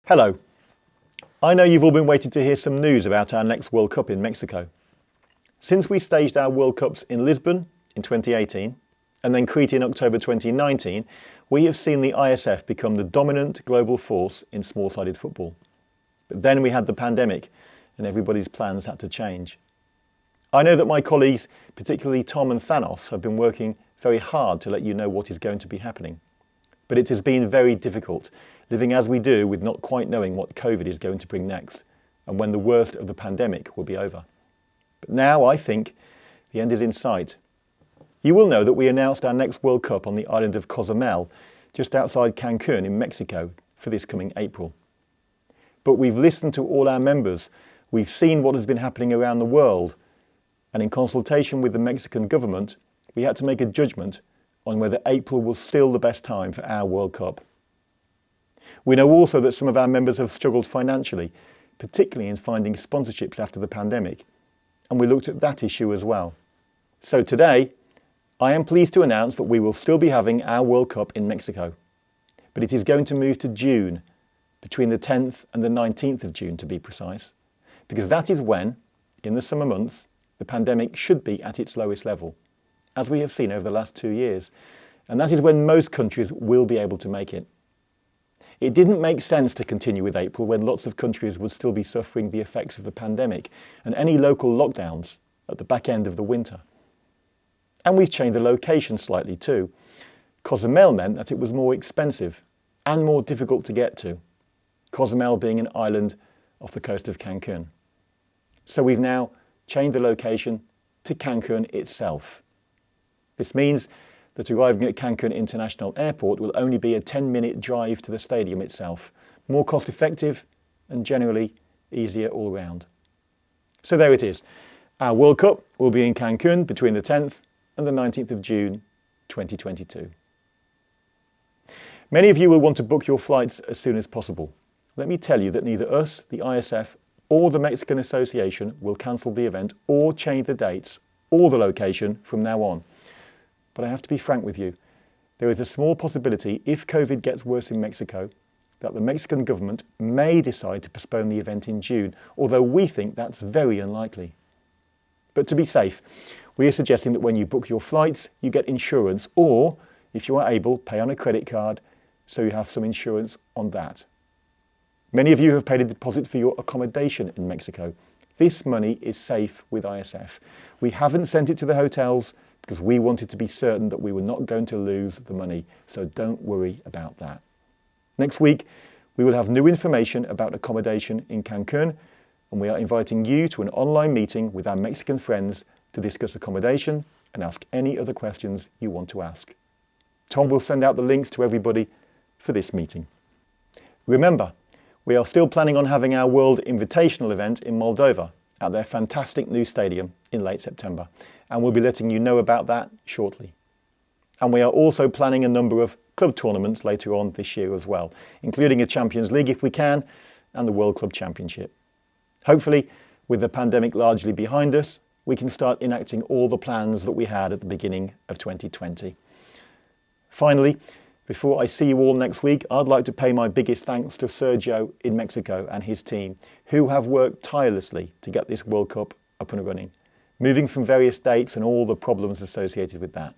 Hello. I know you've all been waiting to hear some news about our next World Cup in Mexico. Since we staged our World Cups in Lisbon in 2018 and then Crete in October 2019, we have seen the ISF become the dominant global force in small-sided football. But then we had the pandemic and everybody's plans had to change. I know that my colleagues, particularly Tom and Thanos, have been working very hard to let you know what is going to be happening. But it has been very difficult, living as we do with not quite knowing what COVID is going to bring next and when the worst of the pandemic will be over. But now I think the end is in sight. You will know that we announced our next World Cup on the island of Cozumel, just outside Cancun in Mexico, for this coming April. But we've listened to all our members, we've seen what has been happening around the world, and in consultation with the Mexican government, we had to make a judgment on whether April was still the best time for our World Cup. We know also that some of our members have struggled financially, particularly in finding sponsorships after the pandemic, and we looked at that issue as well. So today, I am pleased to announce that we will still be having our World Cup in Mexico, but it is going to move to June, between the 10th and the 19th of June to be precise, because that is when, in the summer months, the pandemic should be at its lowest level, as we have seen over the last 2 years, and that is when most countries will be able to make it. It didn't make sense to continue with April when lots of countries would still be suffering the effects of the pandemic and any local lockdowns at the back end of the winter. And we've changed the location slightly too. Cozumel meant that it was more expensive and more difficult to get to, Cozumel being an island off the coast of Cancun. So we've now changed the location to Cancun itself. This means that arriving at Cancun International Airport will only be a 10-minute drive to the stadium itself, more cost effective and generally easier all round. So there it is. Our World Cup will be in Cancun between the 10th and the 19th of June 2022. Many of you will want to book your flights as soon as possible. Let me tell you that neither us, the ISF, or the Mexican Association will cancel the event or change the dates or the location from now on. But I have to be frank with you, there is a small possibility, if COVID gets worse in Mexico, that the Mexican government may decide to postpone the event in June, although we think that's very unlikely. But to be safe, we are suggesting that when you book your flights, you get insurance, or, if you are able, pay on a credit card, so you have some insurance on that. Many of you have paid a deposit for your accommodation in Mexico. This money is safe with ISF. We haven't sent it to the hotels, because we wanted to be certain that we were not going to lose the money, so don't worry about that. Next week, we will have new information about accommodation in Cancun, and we are inviting you to an online meeting with our Mexican friends to discuss accommodation and ask any other questions you want to ask. Tom will send out the links to everybody for this meeting. Remember, we are still planning on having our World Invitational event in Moldova at their fantastic new stadium in late September, and we'll be letting you know about that shortly. And we are also planning a number of club tournaments later on this year as well, including a Champions League if we can, and the World Club Championship. Hopefully, with the pandemic largely behind us, we can start enacting all the plans that we had at the beginning of 2020. Finally, before I see you all next week, I'd like to pay my biggest thanks to Sergio in Mexico and his team, who have worked tirelessly to get this World Cup up and running, moving from various dates and all the problems associated with that.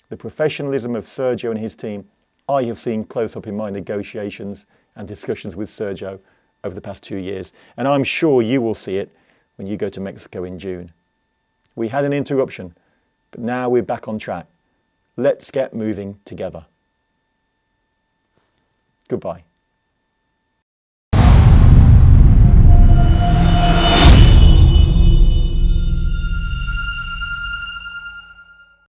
The professionalism of Sergio and his team I have seen close up in my negotiations and discussions with Sergio over the past 2 years, and I'm sure you will see it when you go to Mexico in June. We had an interruption, but now we're back on track. Let's get moving together. Goodbye.